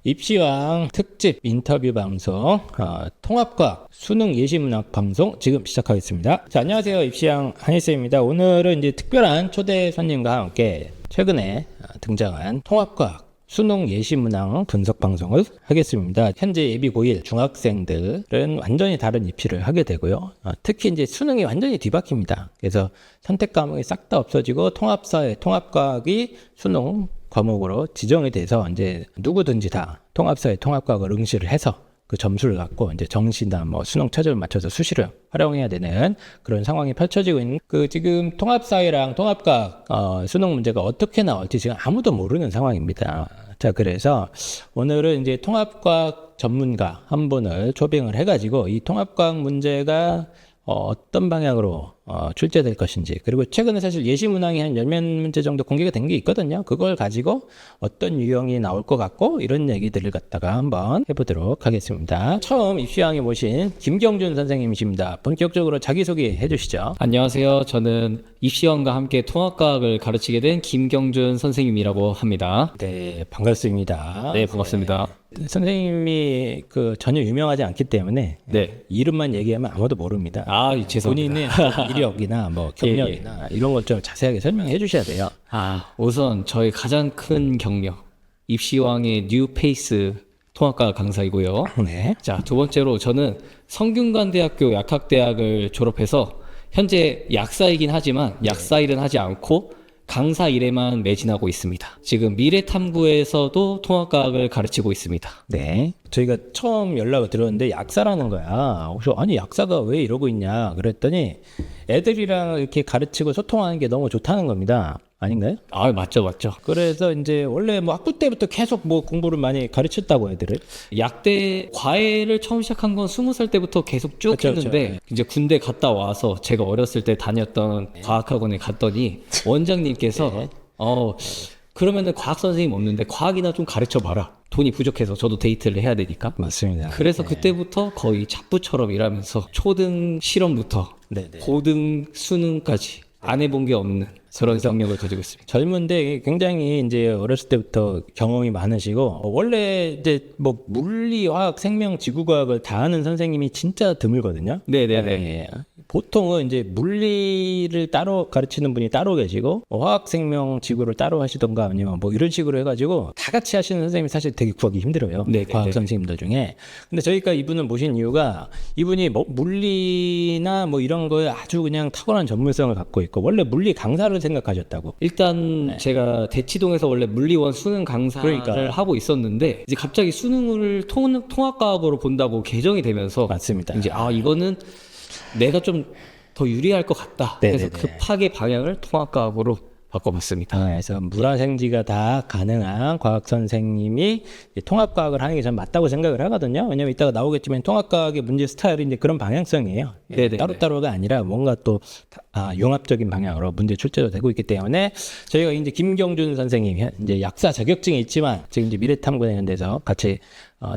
입시왕 특집 인터뷰 방송 통합과학 수능 예시문학 방송 지금 시작하겠습니다. 자, 안녕하세요. 입시왕 한일쌤입니다. 오늘은 이제 특별한 초대 손님과 함께 최근에 등장한 통합과학 수능 예시문항 분석 방송을 하겠습니다. 현재 예비 고1 중학생들은 완전히 다른 입시를 하게 되고요. 특히 이제 수능이 완전히 뒤바뀝니다. 그래서 선택 과목이 싹 다 없어지고 통합사회, 통합과학이 수능 과목으로 지정이 돼서 이제 누구든지 다 통합사회, 통합과학을 응시를 해서 그 점수를 갖고 이제 정시나 뭐 수능 최저를 맞춰서 수시를 활용해야 되는 그런 상황이 펼쳐지고 있는 지금 통합사회랑 통합과학 수능 문제가 어떻게 나올지 지금 아무도 모르는 상황입니다. 자, 그래서 오늘은 이제 통합과학 전문가 한 분을 초빙을 해가지고 이 통합과학 문제가 어떤 방향으로 출제될 것인지, 그리고 최근에 사실 예시문항이 한 10몇 문제 정도 공개가 된 게 있거든요. 그걸 가지고 어떤 유형이 나올 것 같고 이런 얘기들을 갖다가 한번 해보도록 하겠습니다. 처음 입시왕에 모신 김경준 선생님이십니다. 본격적으로 자기소개 해주시죠. 안녕하세요. 저는 입시왕과 함께 통합과학을 가르치게 된 김경준 선생님이라고 합니다. 네, 반갑습니다. 네, 반갑습니다. 선생님이 전혀 유명하지 않기 때문에 네. 이름만 얘기하면 아무도 모릅니다. 아, 죄송합니다. 본인의 이력이나 뭐 경력이나 이런 걸 좀 자세하게 설명해 주셔야 돼요. 우선 저의 가장 큰 경력, 입시왕의 뉴페이스 통합과학 강사이고요. 네. 자, 두 번째로 저는 성균관대학교 약학대학을 졸업해서 현재 약사이긴 하지만 약사 일은 하지 않고 강사 일에만 매진하고 있습니다. 지금 미래탐구에서도 통합과학을 가르치고 있습니다. 네. 저희가 처음 연락을 드렸는데 약사라는 거야. 혹시 아니 약사가 왜 이러고 있냐 그랬더니 애들이랑 이렇게 가르치고 소통하는 게 너무 좋다는 겁니다. 아닌가요? 아, 맞죠. 그래서 이제 원래 뭐 학부 때부터 계속 뭐 공부를 많이 가르쳤다고 애들을. 약대 과외를 처음 시작한 건 20살 때부터 계속 쭉 그쵸, 했는데 그쵸. 이제 군대 갔다 와서 제가 어렸을 때 다녔던 과학학원에 갔더니 원장님께서 그러면은 과학 선생님 없는데 과학이나 좀 가르쳐 봐라. 돈이 부족해서 저도 데이트를 해야 되니까. 맞습니다. 그래서 그때부터 거의 잡부처럼 일하면서 초등 실험부터 네네. 고등 수능까지 안 해본 게 없는 그런 경력을 가지고 있습니다. 젊은데 굉장히 이제 어렸을 때부터 경험이 많으시고 원래 이제 뭐 물리, 화학, 생명, 지구과학을 다 하는 선생님이 진짜 드물거든요. 네네네. 예. 보통은 이제 물리를 따로 가르치는 분이 따로 계시고 화학, 생명, 지구를 따로 하시던가 아니면 뭐 이런 식으로 해가지고 다 같이 하시는 선생님이 사실 되게 구하기 힘들어요. 네네네. 과학 선생님들 중에. 근데 저희가 이분을 모신 이유가 이분이 뭐 물리나 뭐 이런 거에 아주 그냥 탁월한 전문성을 갖고 있고 원래 물리 강사를 생각하셨다고. 일단 제가 대치동에서 원래 물리원 수능 강사를 그러니까. 하고 있었는데 이제 갑자기 수능을 통합과학으로 본다고 개정이 되면서 맞습니다. 이제 이거는 내가 좀 더 유리할 것 같다. 그래서 네네네. 급하게 방향을 통합과학으로 바꿔봤습니다. 그래서 물화생지가 다 가능한 과학 선생님이 통합과학을 하는 게 전 맞다고 생각을 하거든요. 왜냐면 이따가 나오겠지만 통합과학의 문제 스타일이 이제 그런 방향성이에요. 네네. 따로따로가 아니라 뭔가 또 융합적인 방향으로 문제 출제도 되고 있기 때문에 저희가 이제 김경준 선생님 이제 약사 자격증이 있지만 지금 이제 미래탐구 이런 데서 같이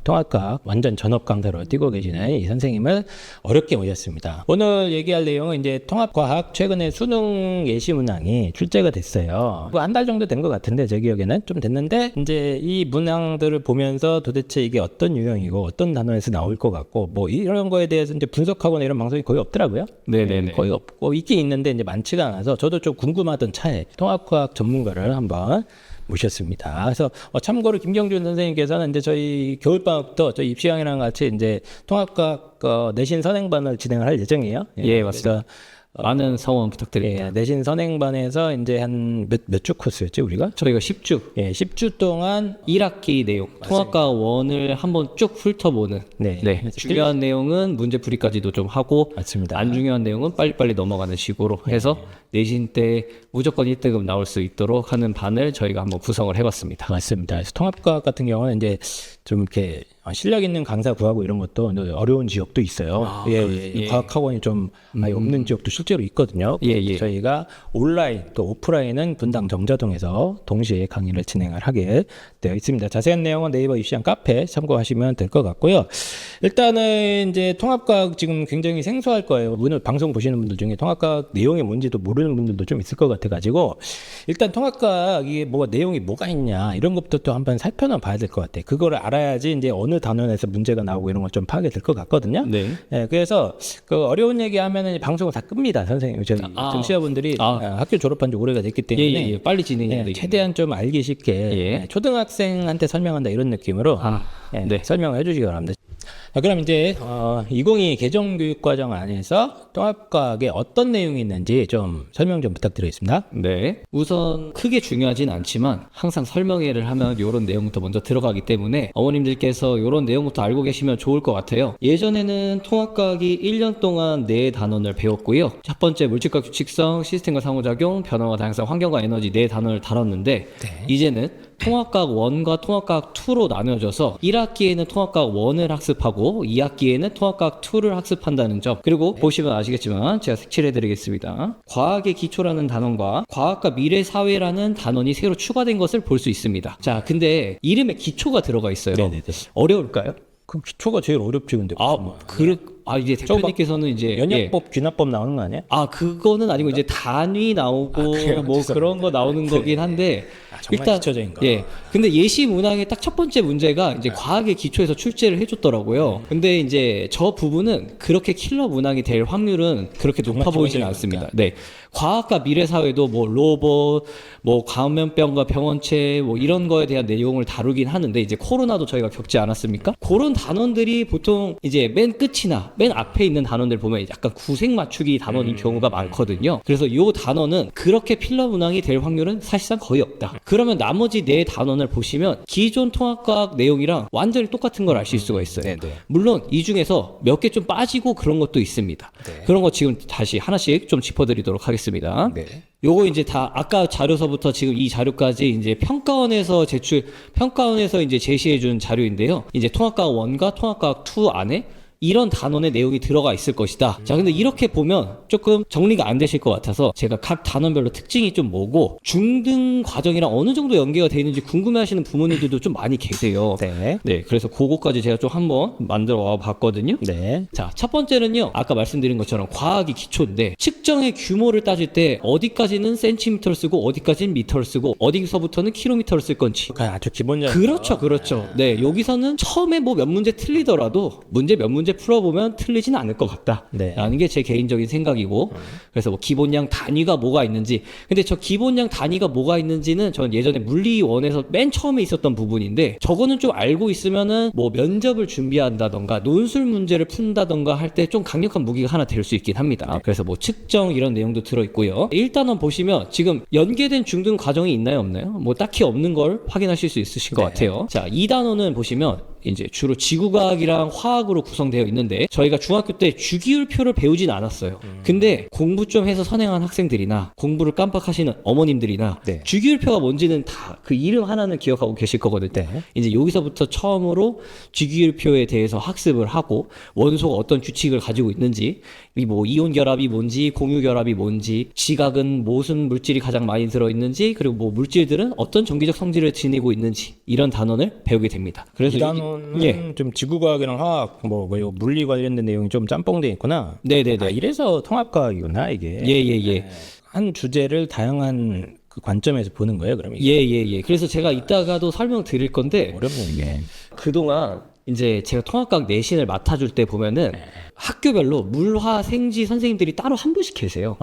통합과학 완전 전업 강사로 뛰고 계시는 이 선생님을 어렵게 모셨습니다. 오늘 얘기할 내용은 이제 통합과학 최근에 수능 예시문항이 출제가 됐어요. 한 달 정도 된 것 같은데 제 기억에는 좀 됐는데 이제 이 문항들을 보면서 도대체 이게 어떤 유형이고 어떤 단어에서 나올 것 같고 뭐 이런 거에 대해서 이제 분석하거나 이런 방송이 거의 없더라고요. 네네네. 거의 없고 있긴 있는데 이제 많지가 않아서 저도 좀 궁금하던 차에 통합과학 전문가를 한번 모셨습니다. 그래서 참고로 김경준 선생님께서는 이제 저희 겨울방학부터 저희 입시왕이랑 같이 이제 통합과학 내신 선행반을 진행을 할 예정이에요. 예, 맞습니다. 많은 성원 부탁드립니다. 예, 내신 선행반에서 이제 한 몇 주 코스였지 우리가? 저희가 10주 예, 10주 동안 1학기 내용 통합과학 원을 한번 쭉 훑어보는 네. 중요한 내용은 문제풀이까지도 좀 하고 맞습니다. 안 중요한 내용은 빨리빨리 넘어가는 식으로 해서 내신 때 무조건 1등급 나올 수 있도록 하는 반을 저희가 한번 구성을 해봤습니다. 맞습니다. 그래서 통합과학 같은 경우는 이제 좀 이렇게 실력 있는 강사 구하고 이런 것도 어려운 지역도 있어요. 과학학원이 좀 많이 없는 지역도 실제로 있거든요. 저희가 온라인 또 오프라인은 분당 정자동에서 동시에 강의를 진행을 하게 되어 있습니다. 자세한 내용은 네이버 입시왕 카페 참고하시면 될 것 같고요. 일단은 이제 통합과학 지금 굉장히 생소할 거예요. 오늘 방송 보시는 분들 중에 통합과학 내용이 뭔지도 모르는 분들도 좀 있을 것 같아가지고 일단 통합과학이 뭐 내용이 뭐가 있냐 이런 것부터 또 한번 살펴는 봐야 될 것 같아요. 그거를 알아야지 이제 어느 단원에서 문제가 나오고 이런 걸 좀 파악이 될 것 같거든요. 그래서 그 어려운 얘기하면은 방송을 다 끕니다, 선생님. 저희 정치자분들이 학교 졸업한 지 오래가 됐기 때문에 빨리 진행해야 되겠네요. 최대한 좀 알기 쉽게 초등학생한테 설명한다 이런 느낌으로 설명을 해주시기 바랍니다. 자, 그럼 이제 2022 개정교육과정 안에서 통합과학에 어떤 내용이 있는지 좀 설명 좀 부탁드리겠습니다. 네. 우선 크게 중요하진 않지만 항상 설명회를 하면 이런 내용부터 먼저 들어가기 때문에 어머님들께서 이런 내용부터 알고 계시면 좋을 것 같아요. 예전에는 통합과학이 1년 동안 4단원을 배웠고요. 첫 번째 물질과 규칙성, 시스템과 상호작용, 변화와 다양성, 환경과 에너지 4단원을 다뤘는데 이제는 통합과학 1과 통합과학 2로 나눠져서 1학기에는 통합과학 1을 학습하고 2학기에는 통합과학 2를 학습한다는 점. 그리고 보시면 아시겠지만 제가 색칠해 드리겠습니다. 과학의 기초라는 단원과 과학과 미래 사회라는 단원이 새로 추가된 것을 볼 수 있습니다. 자, 근데 이름에 기초가 들어가 있어요. 어려울까요? 그 기초가 제일 어렵지 근데. 이제 대표님께서는 이제 연약법, 귀납법 나오는 거 아니에요? 그거는 아니고 이제 단위 나오고 뭐 그런 거 나오는 거긴 한데 일단 기초적인 거. 근데 예시 문항의 딱 첫 번째 문제가 이제 과학의 기초에서 출제를 해줬더라고요. 근데 이제 저 부분은 그렇게 킬러 문항이 될 확률은 그렇게 높아 보이지는 않습니다. 과학과 미래 사회도 뭐 로봇, 뭐 감염병과 병원체 뭐 이런 거에 대한 내용을 다루긴 하는데 이제 코로나도 저희가 겪지 않았습니까? 그런 단원들이 보통 이제 맨 끝이나 맨 앞에 있는 단원들 보면 약간 구색 맞추기 단원인 경우가 많거든요. 그래서 이 단원은 그렇게 필러 문항이 될 확률은 사실상 거의 없다. 그러면 나머지 4단원을 보시면 기존 통합과학 내용이랑 완전히 똑같은 걸 아실 수가 있어요. 물론 이 중에서 몇 개 좀 빠지고 그런 것도 있습니다. 그런 거 지금 다시 하나씩 좀 짚어드리도록 하겠습니다. 요거 이제 다 아까 자료서부터 지금 이 자료까지 이제 평가원에서 이제 제시해 준 자료인데요. 이제 통합과학 1과 통합과학 2 안에 이런 단원의 내용이 들어가 있을 것이다. 자, 근데 이렇게 보면 조금 정리가 안 되실 것 같아서 제가 각 단원별로 특징이 좀 뭐고 중등 과정이랑 어느 정도 연계가 되어 있는지 궁금해하시는 부모님들도 좀 많이 계세요. 그래서 그거까지 제가 좀 한번 만들어 와 봤거든요. 자, 첫 번째는요. 아까 말씀드린 것처럼 과학이 기초인데 측정의 규모를 따질 때 어디까지는 센티미터를 쓰고 어디까지는 미터를 쓰고 어디서부터는 킬로미터를 쓸 건지. 아주 기본적인. 그렇죠. 여기서는 처음에 뭐 몇 문제 틀리더라도 몇 문제 풀어보면 틀리지는 않을 것 같다 라는 게 제 개인적인 생각이고 그래서 뭐 기본량 단위가 뭐가 있는지 근데 저 기본량 단위가 뭐가 있는지는 저는 예전에 물리원에서 맨 처음에 있었던 부분인데 저거는 좀 알고 있으면은 뭐 면접을 준비한다던가 논술 문제를 푼다던가 할 때 좀 강력한 무기가 하나 될 수 있긴 합니다. 그래서 뭐 측정 이런 내용도 들어있고요. 1단원 보시면 지금 연계된 중등 과정이 있나요 없나요? 뭐 딱히 없는 걸 확인하실 수 있으실 것 같아요. 자, 2단원은 보시면 이제 주로 지구과학이랑 화학으로 구성되어 있는데 저희가 중학교 때 주기율표를 배우진 않았어요. 근데 공부 좀 해서 선행한 학생들이나 공부를 깜빡하시는 어머님들이나 주기율표가 뭔지는 다 그 이름 하나는 기억하고 계실 거거든요. 이제 여기서부터 처음으로 주기율표에 대해서 학습을 하고 원소가 어떤 규칙을 가지고 있는지 뭐 이온 결합이 뭔지 공유 결합이 뭔지 지각은 무슨 물질이 가장 많이 들어있는지 그리고 뭐 물질들은 어떤 전기적 성질을 지니고 있는지 이런 단원을 배우게 됩니다. 그래서 이 단원은 좀 지구과학이랑 화학 뭐 물리 관련된 내용이 좀 짬뽕돼 있구나. 이래서 통합과학이구나 이게. 한 주제를 다양한 그 관점에서 보는 거예요, 그러면? 그래서 제가 이따가도 설명드릴 건데 어렵네 이게. 그동안 이제 제가 통합과학 내신을 맡아줄 때 보면은 학교별로 물화 생지 선생님들이 따로 한 분씩 계세요.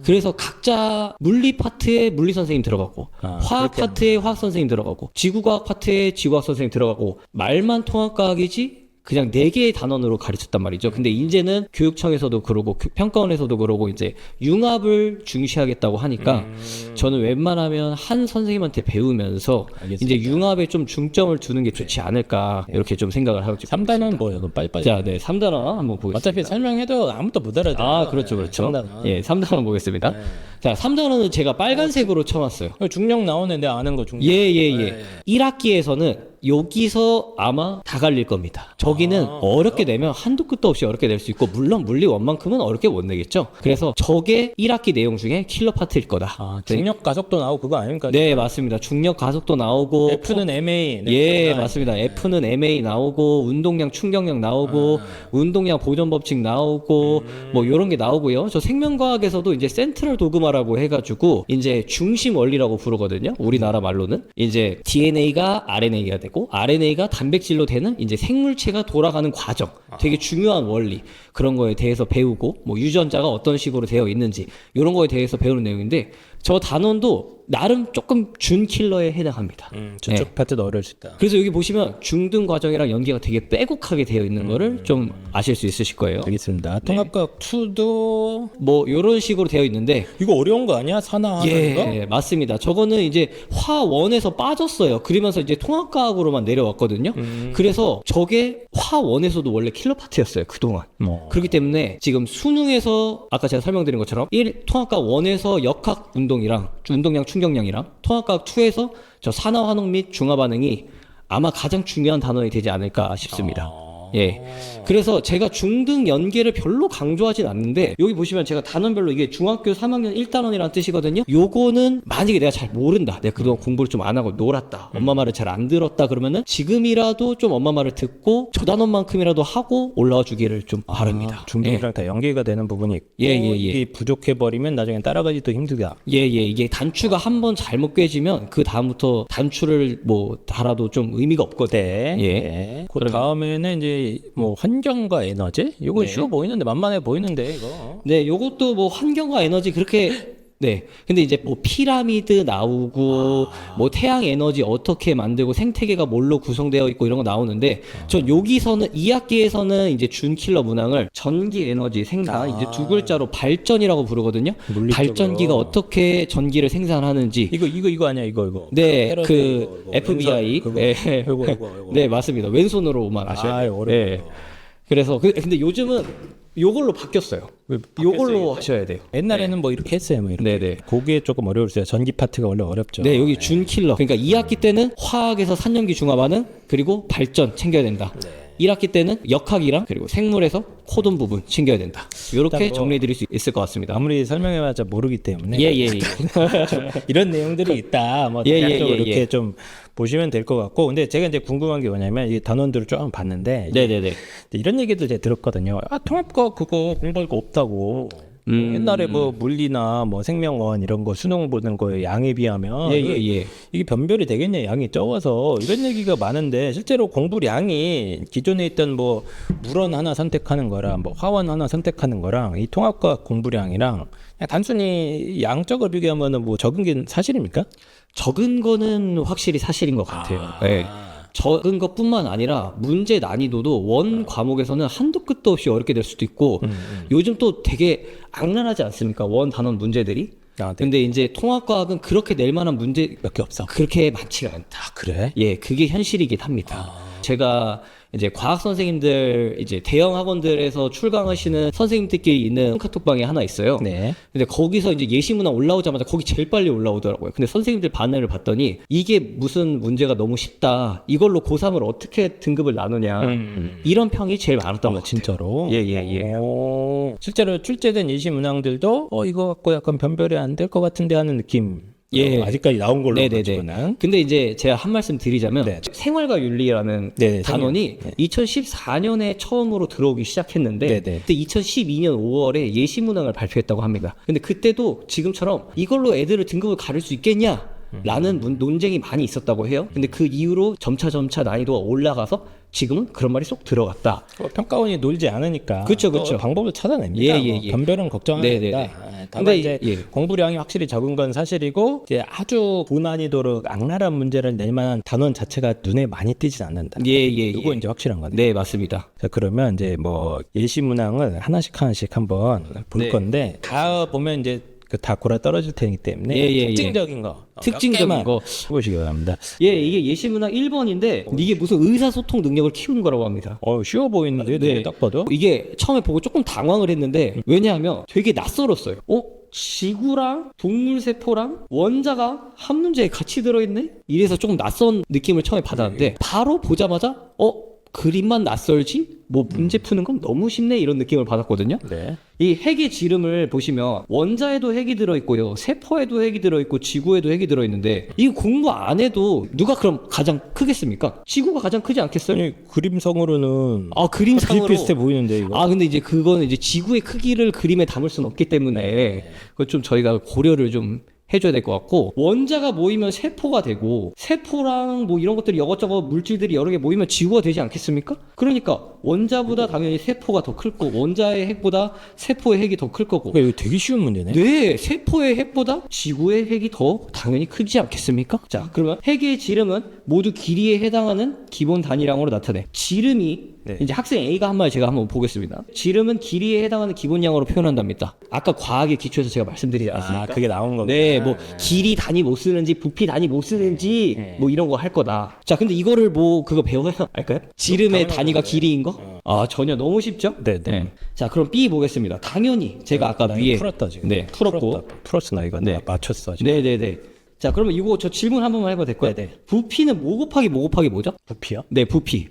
그래서 각자 물리 파트에 물리 선생님 들어가고 화학 파트에 화학 선생님 들어가고 지구과학 파트에 지구과학 선생님 들어가고 말만 통합과학이지 그냥 4개의 단원으로 가르쳤단 말이죠. 근데 이제는 교육청에서도 그러고 평가원에서도 그러고 이제 융합을 중시하겠다고 하니까 저는 웬만하면 한 선생님한테 배우면서 이제 융합에 좀 중점을 두는 게 좋지 않을까 이렇게 좀 생각을 하고 있습니다. 3단원 뭐예요? 그럼 빨리빨리. 자, 3단원 한번 보겠습니다. 어차피 설명해도 아무도 못 알아들어요. 그렇죠. 3단원. 3단원 보겠습니다. 자, 3단원은 제가 빨간색으로 쳐놨어요. 중력 나오는데 아는 거 중력. 예. 1학기에서는 여기서 아마 다 갈릴 겁니다. 저기는 어렵게 내면 한도 끝도 없이 어렵게 낼 수 있고, 물론 물리 원만큼은 어렵게 못 내겠죠. 그래서 저게 1학기 내용 중에 킬러 파트일 거다. 중력 가속도 나오고 그거 아닙니까? 네, 맞습니다. 중력 가속도 나오고, F는 MA. 예, 맞습니다. F는 MA 나오고, 운동량 충격량 나오고, 운동량 보존 법칙 나오고, 뭐 요런 게 나오고요. 저 생명과학에서도 이제 센트럴 도그마라고 해가지고 이제 중심 원리라고 부르거든요. 우리나라 말로는 이제 DNA가 RNA가 되고, RNA가 단백질로 되는 이제 생물체가 돌아가는 과정, 되게 중요한 원리, 그런 거에 대해서 배우고, 뭐 유전자가 어떤 식으로 되어 있는지 이런 거에 대해서 배우는 내용인데, 저 단원도 나름 조금 준킬러에 해당합니다. 저쪽 네. 파트도 어려울 수 있다. 그래서 여기 보시면 중등 과정이랑 연계가 되게 빼곡하게 되어 있는 거를 좀 아실 수 있으실 거예요. 알겠습니다. 통합과학 2도 뭐 이런 식으로 되어 있는데, 이거 어려운 거 아니야? 산화하는 거? 예, 맞습니다. 저거는 이제 화1에서 빠졌어요. 그러면서 이제 통합과학으로만 내려왔거든요. 그래서 저게 화1에서도 원래 킬러 파트였어요, 그동안. 그렇기 때문에 지금 수능에서 아까 제가 설명드린 것처럼 통합과학 1에서 역학 운동이랑 운동량 충격량이랑 통합과학 2에서 저 산화 환원 및 중화 반응이 아마 가장 중요한 단원이 되지 않을까 싶습니다. 예. 그래서 제가 중등 연계를 별로 강조하진 않는데, 여기 보시면 제가 단원별로 이게 중학교 3학년 1단원이라는 뜻이거든요. 요거는 만약에 내가 잘 모른다, 내가 그동안 공부를 좀 안 하고 놀았다, 엄마 말을 잘 안 들었다 그러면은 지금이라도 좀 엄마 말을 듣고 저 단원만큼이라도 하고 올라와 주기를 좀 바랍니다. 중등이랑 다 연계가 되는 부분이 있고, 이게 부족해버리면 나중에 따라가기도 힘들다. 이게 단추가 한번 잘못 꿰지면 그 다음부터 단추를 뭐 달아도 좀 의미가 없거든. 예. 그 다음에는 이제 뭐 환경과 에너지? 이거 쉬워 보이는데, 만만해 보이는데 이거. 네, 요것도 뭐 환경과 에너지 그렇게, 네. 근데 이제 뭐 피라미드 나오고, 뭐 태양 에너지 어떻게 만들고, 생태계가 뭘로 구성되어 있고 이런 거 나오는데, 전 여기서는 2학기에서는 이제 준킬러 문항을 전기 에너지 생산, 이제 두 글자로 발전이라고 부르거든요. 물리적으로. 발전기가 어떻게 전기를 생산하는지. 이거 아니야, 이거. 네, 테러드 그 이거, FBI. 그거. 네. 이거. 네, 맞습니다. 왼손으로만 하셔야 돼요. 어려워요. 그래서 근데 요즘은 요걸로 바뀌었어요. 요걸로 하셔야 돼요. 옛날에는 뭐 이렇게 했어요, 뭐 이렇게. 네네. 그게 조금 어려웠어요. 전기 파트가 원래 어렵죠. 네, 여기 준킬러. 그러니까 2학기 때는 화학에서 산염기 중화 반응, 그리고 발전 챙겨야 된다. 1학기 때는 역학이랑 그리고 생물에서 코돈 부분 챙겨야 된다. 이렇게 뭐 정리해드릴 수 있을 것 같습니다. 아무리 설명해봤자 모르기 때문에 예. 이런 내용들이 있다. 뭐 예, 대략적으로 예. 이렇게 좀 보시면 될 것 같고, 근데 제가 이제 궁금한 게 뭐냐면 이 단원들을 조금 봤는데 네네네. 이런 얘기도 제가 들었거든요. 통합과학 그거 공부할 거 없다고. 옛날에 뭐 물리나 뭐 생명원 이런 거 수능 보는 거에 양에 비하면 예. 이게 변별이 되겠냐, 양이 적어서, 이런 얘기가 많은데, 실제로 공부량이 기존에 있던 뭐 물원 하나 선택하는 거랑 뭐 화원 하나 선택하는 거랑 이 통합과학 공부량이랑 그냥 단순히 양적을 비교하면은 뭐 적은 게 사실입니까? 적은 거는 확실히 사실인 것 같아요. 네. 적은 것뿐만 아니라 문제 난이도도 원 과목에서는 한도 끝도 없이 어렵게 될 수도 있고, 요즘 또 되게 악랄하지 않습니까? 원 단원 문제들이. 네. 근데 이제 통합과학은 그렇게 낼 만한 문제 몇 개 없어. 그렇게 많지가 않다. 그래? 예, 그게 현실이긴 합니다. 제가 이제 과학 선생님들, 이제 대형 학원들에서 출강하시는 선생님들끼리 있는 카톡방이 하나 있어요. 네. 근데 거기서 이제 예시문항 올라오자마자 거기 제일 빨리 올라오더라고요. 근데 선생님들 반응을 봤더니 이게 무슨 문제가 너무 쉽다, 이걸로 고3을 어떻게 등급을 나누냐, 이런 평이 제일 많았던 것 같아요. 진짜로? 예. 실제로 출제된 예시 문항들도 이거 갖고 약간 변별이 안 될 것 같은데 하는 느낌. 예. 아직까지 나온 걸로 네네네. 가지고는. 근데 이제 제가 한 말씀 드리자면, 네. 생활과 윤리라는 네네, 단원이 2014년에 처음으로 들어오기 시작했는데, 네네. 그때 2012년 5월에 예시문항을 발표했다고 합니다. 근데 그때도 지금처럼 이걸로 애들을 등급을 가릴 수 있겠냐? 라는 논쟁이 많이 있었다고 해요. 근데 그 이후로 점차 난이도가 올라가서 지금은 그런 말이 쏙 들어갔다. 평가원이 놀지 않으니까 그쵸. 또 방법을 찾아냅니다. 예. 뭐 변별은 걱정 안 네네네. 합니다. 다만 근데 이제 공부량이 확실히 적은 건 사실이고, 이제 아주 고난이도로 악랄한 문제를 낼 만한 단원 자체가 눈에 많이 띄진 않는다. 이거 이제 확실한 거네. 네, 맞습니다. 자, 그러면 이제 뭐 예시 문항을 하나씩 한번 볼 네. 건데, 다 보면 이제 다 골아 떨어질 테기 때문에 특징적인 거, 특징적인 거 보시기 바랍니다. 이게 예시문항 1번인데 이게 무슨 의사소통 능력을 키우는 거라고 합니다. 쉬워 보이는데, 네. 딱 봐도. 이게 처음에 보고 조금 당황을 했는데, 왜냐하면 되게 낯설었어요. 지구랑 동물 세포랑 원자가 한 문제에 같이 들어있네? 이래서 조금 낯선 느낌을 처음에 받았는데 바로 보자마자 그림만 낯설지? 뭐 문제 푸는 건 너무 쉽네 이런 느낌을 받았거든요. 네. 이 핵의 지름을 보시면 원자에도 핵이 들어있고요, 세포에도 핵이 들어있고 지구에도 핵이 들어있는데 이 공부 안 해도 누가 그럼 가장 크겠습니까? 지구가 가장 크지 않겠어요? 아니, 그림상으로는 그림상으로 비슷비슷해 보이는데 이거. 근데 이제 그거는 이제 지구의 크기를 그림에 담을 수는 없기 때문에 그거 좀 저희가 고려를 좀 해줘야 될 것 같고, 원자가 모이면 세포가 되고 세포랑 뭐 이런 것들이 이것저것 물질들이 여러 개 모이면 지구가 되지 않겠습니까? 그러니까 원자보다 당연히 세포가 더 클 거고 원자의 핵보다 세포의 핵이 더 클 거고. 이거 되게 쉬운 문제네. 네, 세포의 핵보다 지구의 핵이 더 당연히 크지 않겠습니까? 자, 그러면 핵의 지름은 모두 길이에 해당하는 기본 단위량으로 나타내. 지름이 이제 학생 A가 한 말 제가 한번 보겠습니다. 지름은 길이에 해당하는 기본량으로 표현한답니다. 아까 과학의 기초에서 제가 말씀드리지 않았습니까? 그게 나온 거구나. 네, 뭐 길이 단위 못 쓰는지 부피 단위 못 쓰는지 뭐 이런 거 할 거다. 자, 근데 이거를 뭐 그거 배워야 할까요? 지름의 단위가 길이인 거? 전혀 너무 쉽죠? 네. 자, 그럼 B 보겠습니다. 당연히 제가 아까 위에 풀었다 지금. 네, 풀었고. 풀었어 나 이거. 네. 맞췄어 지금. 네네네. 자, 그러면 이거 저 질문 한 번만 해봐도 될까요? 네네. 부피는 뭐 곱하기 뭐죠? 부피요? 네, 부피.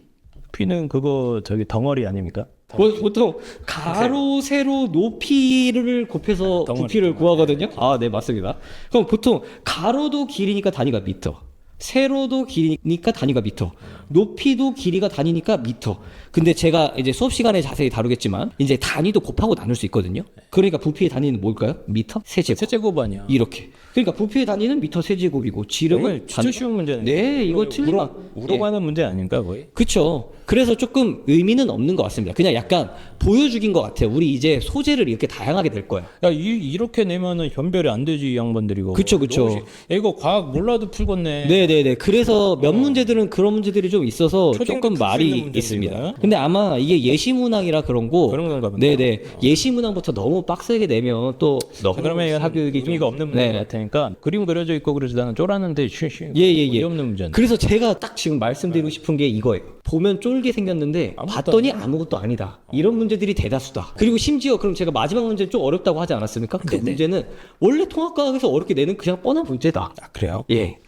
부피는 그거 저기 덩어리 아닙니까? 보통 가로, 세로, 높이를 곱해서 덩어리. 부피를 구하거든요. 네, 맞습니다. 그럼 보통 가로도 길이니까 단위가 미터, 세로도 길이니까 단위가 미터, 높이도 길이가 단위니까 미터. 근데 제가 이제 수업 시간에 자세히 다루겠지만 이제 단위도 곱하고 나눌 수 있거든요. 그러니까 부피의 단위는 뭘까요? 미터? 세제곱. 세제곱 아니야. 이렇게. 그러니까 부피의 단위는 미터 세제곱이고 지름은 이거 진짜 쉬운 문제네. 네, 이거 틀리면 우러가는 문제 아닌가 거의? 그쵸. 그래서 조금 의미는 없는 것 같습니다. 그냥 약간 보여주긴 것 같아요. 우리 이제 소재를 이렇게 다양하게 낼 거야. 야, 이렇게 내면은 변별이 안 되지 이 양반들이 이거. 그쵸. 야, 이거 과학 몰라도 풀겠네. 네네네. 그래서 몇 문제들은 그런 문제들이 좀 있어서 초딩도 조금 풀수 말이 있는 문제들이구나. 있습니다. 근데 아마 이게 예시문항이라 그런 건가 보네. 네네. 예시문항부터 너무 빡세게 내면 또 자, 그러면 이거 학교육이 의미가 없는 문제 같으니까 그림 그려져 있고 그래서 나는 쫄았는데 예. 없는 문제네. 그래서 제가 딱 지금 말씀드리고 싶은 게 이거예요. 보면 쫄게 생겼는데 봤더니 아무것도 아니다. 이런 문제들이 대다수다. 그리고 심지어 그럼 제가 마지막 문제는 좀 어렵다고 하지 않았습니까? 그 문제는 원래 통합과학에서 어렵게 내는 그냥 뻔한 문제다. 그래요? 예.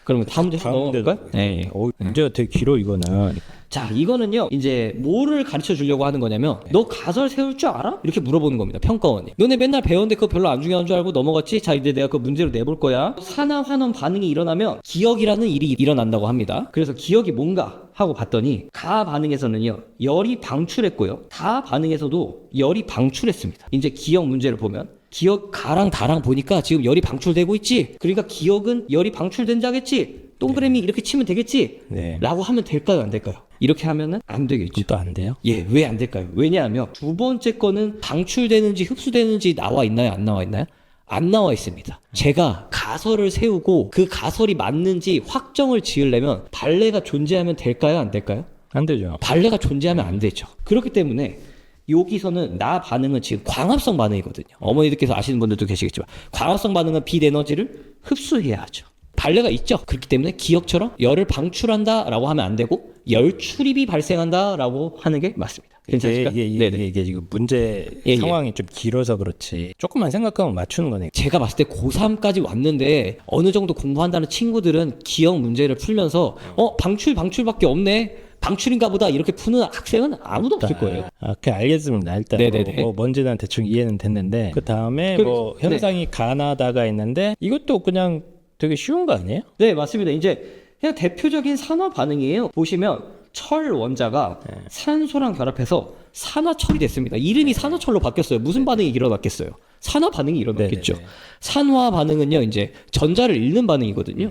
그러면 다음 문제 한번 넘어갈까요? 예. 문제가 되게 길어 이거는. 자, 이거는요, 이제 뭐를 가르쳐 주려고 하는 거냐면, 너 가설 세울 줄 알아? 이렇게 물어보는 겁니다, 평가원이. 너네 맨날 배웠는데 그거 별로 안 중요한 줄 알고 넘어갔지? 자, 이제 내가 그 문제로 내볼 거야. 산화 환원 반응이 일어나면 기억이라는 일이 일어난다고 합니다. 그래서 기억이 뭔가 하고 봤더니, 가 반응에서는요, 열이 방출했고요, 다 반응에서도 열이 방출했습니다. 이제 기억 문제를 보면, 기억 가랑 다랑 보니까 지금 열이 방출되고 있지? 그러니까 기억은 열이 방출된 자겠지? 동그라미 이렇게 치면 되겠지? 네. 라고 하면 될까요, 안 될까요? 이렇게 하면은 안 되겠죠. 또 안 돼요? 예, 왜 안 될까요? 왜냐하면 두 번째 거는 방출되는지 흡수되는지 나와 있나요? 안 나와 있나요? 안 나와 있습니다. 제가 가설을 세우고 그 가설이 맞는지 확정을 지으려면 발레가 존재하면 될까요? 안 될까요? 안 되죠. 발레가 존재하면 안 되죠. 그렇기 때문에 여기서는 나 반응은 지금 광합성 반응이거든요. 어머니들께서 아시는 분들도 계시겠지만 광합성 반응은 빛 에너지를 흡수해야 하죠. 발레가 있죠. 그렇기 때문에 기억처럼 열을 방출한다라고 하면 안 되고 열 출입이 발생한다라고 하는 게 맞습니다. 괜찮습니까? 이게 지금 문제 상황이 좀 길어서 그렇지. 조금만 생각하면 맞추는 거네. 제가 봤을 때 고3까지 왔는데 어느 정도 공부한다는 친구들은 기억 문제를 풀면서 방출밖에 없네. 방출인가 보다 이렇게 푸는 학생은 아무도 없을 거예요. 오케이, 알겠습니다. 일단 네네네. 뭔지 난 대충 이해는 됐는데 그 다음에 뭐 현상이 가나다가 있는데 이것도 그냥 되게 쉬운 거 아니에요? 네, 맞습니다. 이제 그냥 대표적인 산화 반응이에요. 보시면 철 원자가 산소랑 결합해서 산화철이 됐습니다. 이름이 산화철로 바뀌었어요. 무슨 반응이 일어났겠어요? 산화 반응이 일어났겠죠. 네네네. 산화 반응은요, 이제 전자를 잃는 반응이거든요.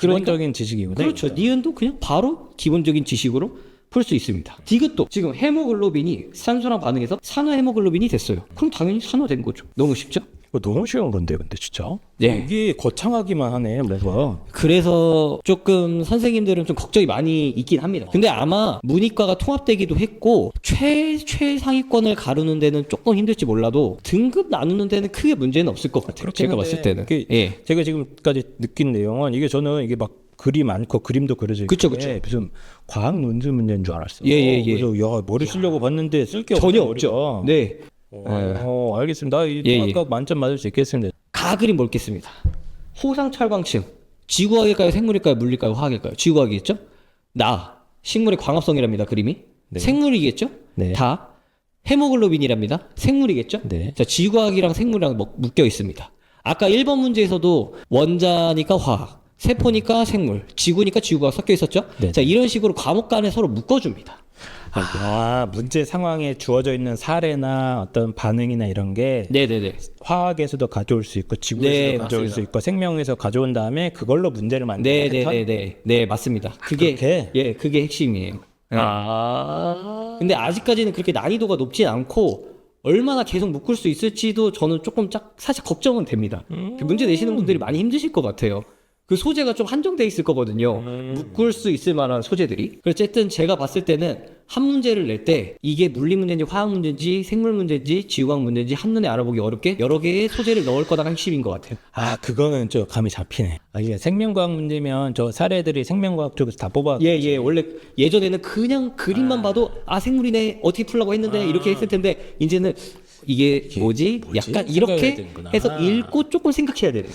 기본적인 지식이군요. 그렇죠. 니은도 그냥 바로 기본적인 지식으로 풀 수 있습니다. 디귿도 지금 헤모글로빈이 산소랑 반응해서 산화 헤모글로빈이 됐어요. 그럼 당연히 산화된 거죠. 너무 쉽죠? 이거 너무 쉬운 건데 근데 진짜. 네. 이게 거창하기만 하네. 그래서 조금 선생님들은 좀 걱정이 많이 있긴 합니다. 근데 아마 문이과가 통합되기도 했고 최상위권을 가르는 데는 조금 힘들지 몰라도 등급 나누는 데는 크게 문제는 없을 것 같아요. 제가 봤을 때는. 제가 지금까지 느낀 내용은 이게 저는 이게 막 글이 많고 그림도 그려져 있고 그쵸. 무슨 과학 논술 문제인 줄 알았어. 예. 그래서 야 머리 쓰려고 봤는데 쓸 게 전혀 없죠. 네. 알겠습니다. 이 예, 통합과학 만점 맞을 수 있겠습니다. 가그림 볼겠습니다. 호상철광층. 지구과학일까요? 생물일까요? 물릴까요? 화학일까요? 지구과학이겠죠? 식물의 광합성이랍니다. 그림이. 네. 생물이겠죠? 네. 다. 헤모글로빈이랍니다. 생물이겠죠? 네. 자, 지구과학이랑 생물이랑 묶여 있습니다. 아까 1번 문제에서도 원자니까 화학, 세포니까 생물, 지구니까 지구과학 섞여 있었죠? 네. 자, 이런 식으로 과목 간에 서로 묶어줍니다. 문제 상황에 주어져 있는 사례나 어떤 반응이나 이런 게 네네네. 화학에서도 가져올 수 있고 지구에서도 네, 가져올 맞습니다. 수 있고 생명에서 가져온 다음에 그걸로 문제를 만드는 패턴? 네네네네. 네, 맞습니다. 그게, 그렇게? 그게 핵심이에요. 근데 아직까지는 그렇게 난이도가 높진 않고 얼마나 계속 묶을 수 있을지도 저는 조금 사실 걱정은 됩니다. 문제 내시는 분들이 많이 힘드실 것 같아요. 그 소재가 좀 한정돼 있을 거거든요. 묶을 수 있을 만한 소재들이. 어쨌든 제가 봤을 때는 한 문제를 낼 때 이게 물리 문제인지 화학 문제인지 생물 문제인지 지구과학 문제인지 한눈에 알아보기 어렵게 여러 개의 소재를 넣을 거다가 핵심인 것 같아요. 그거는 좀 감이 잡히네. 이게 생명과학 문제면 저 사례들이 생명과학 쪽에서 다 뽑아. 원래 예전에는 그냥 그림만 봐도 생물이네 어떻게 풀라고 했는데 이렇게 했을 텐데 이제는 이게 뭐지? 약간 생각해야 이렇게 되는구나. 해서 읽고 조금 생각해야 되네.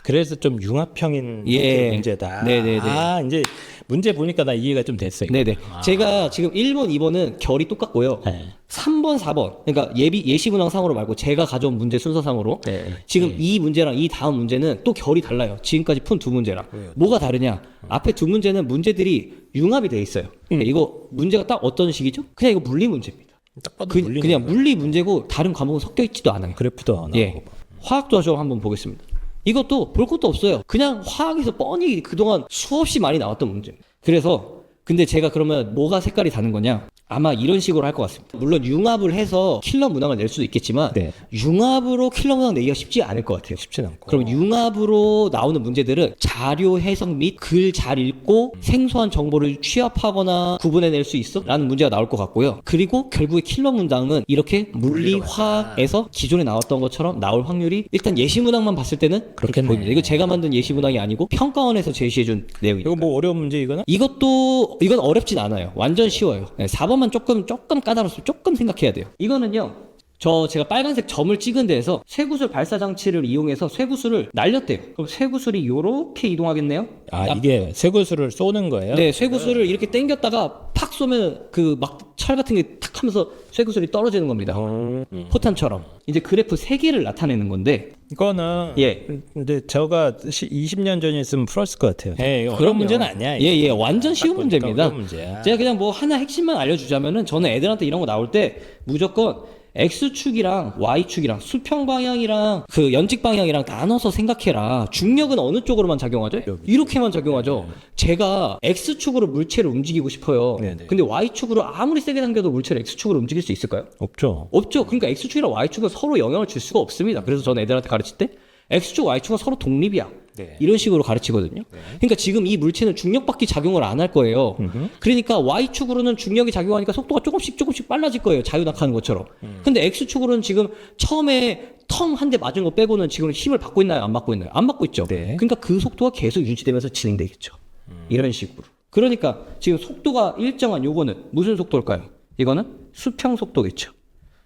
그래서 좀 융합형인 예. 문제다. 네네네. 이제 문제 보니까 나 이해가 좀 됐어요. 네네. 제가 지금 1번, 2번은 결이 똑같고요. 네. 3번, 4번. 그러니까 예시 문항상으로 말고 제가 가져온 문제 순서상으로 네. 지금 이 문제랑 이 다음 문제는 또 결이 달라요. 지금까지 푼 두 문제랑. 뭐가 다르냐? 앞에 두 문제는 문제들이 융합이 돼 있어요. 이거 문제가 딱 어떤 식이죠? 그냥 이거 물리 문제입니다. 딱 봐도 그냥 물리 문제고 다른 과목은 섞여 있지도 않아요. 그래프도 안 나오고. 예. 화학도 좀 한번 보겠습니다. 이것도 볼 것도 없어요. 그냥 화학에서 뻔히 그동안 수없이 많이 나왔던 문제입니다. 그래서 근데 제가 그러면 뭐가 색깔이 다른 거냐? 아마 이런 식으로 할 것 같습니다. 물론 융합을 해서 킬러 문항을 낼 수도 있겠지만 네. 융합으로 킬러 문항 내기가 쉽지 않을 것 같아요. 쉽진 않고. 그럼 융합으로 나오는 문제들은 자료 해석 및 글 잘 읽고 생소한 정보를 취합하거나 구분해낼 수 있어? 라는 문제가 나올 것 같고요. 그리고 결국에 킬러 문장은 이렇게 물리, 화학에서 기존에 나왔던 것처럼 나올 확률이 일단 예시 문항만 봤을 때는 그렇게 그렇겠네. 보입니다. 이거 제가 만든 예시 문항이 아니고 평가원에서 제시해준 내용입니다. 이거 뭐 어려운 문제 이거는? 이건 어렵진 않아요. 완전 쉬워요. 4번만 조금 까다롭습니다. 조금 생각해야 돼요. 이거는요. 제가 빨간색 점을 찍은 데에서 쇠구슬 발사 장치를 이용해서 쇠구슬을 날렸대요. 그럼 쇠구슬이 요렇게 이동하겠네요. 이게 쇠구슬을 쏘는 거예요? 네, 쇠구슬을 이렇게 당겼다가 팍 쏘면 그 막 철 같은 게 탁 하면서 쇠구슬이 떨어지는 겁니다. 포탄처럼. 이제 그래프 3개를 나타내는 건데 이거는 근데 제가 20년 전에 있으면 풀었을 것 같아요. 이거 그런 문제는 아니야. 이거. 완전 쉬운 딱 보니까 문제입니다. 어려운 문제야. 제가 그냥 뭐 하나 핵심만 알려주자면은 저는 애들한테 이런 거 나올 때 무조건 X축이랑 Y축이랑 수평 방향이랑 그 연직 방향이랑 나눠서 생각해라. 중력은 어느 쪽으로만 작용하죠? 이렇게만 작용하죠. 제가 X축으로 물체를 움직이고 싶어요. 네네. 근데 Y축으로 아무리 세게 당겨도 물체를 X축으로 움직일 수 있을까요? 없죠. 없죠. 그러니까 X축이랑 Y축은 서로 영향을 줄 수가 없습니다. 그래서 저는 애들한테 가르칠 때 X축, Y축은 서로 독립이야. 네. 이런 식으로 가르치거든요. 그러니까 지금 이 물체는 중력밖에 작용을 안 할 거예요. 그러니까 Y축으로는 중력이 작용하니까 속도가 조금씩 빨라질 거예요. 자유낙하하는 것처럼. 근데 X축으로는 지금 처음에 텅 한 대 맞은 거 빼고는 지금 힘을 받고 있나요? 안 받고 있나요? 안 받고 있죠. 네. 그러니까 그 속도가 계속 유지되면서 진행되겠죠. 이런 식으로. 그러니까 지금 속도가 일정한 요거는 무슨 속도일까요? 이거는 수평 속도겠죠.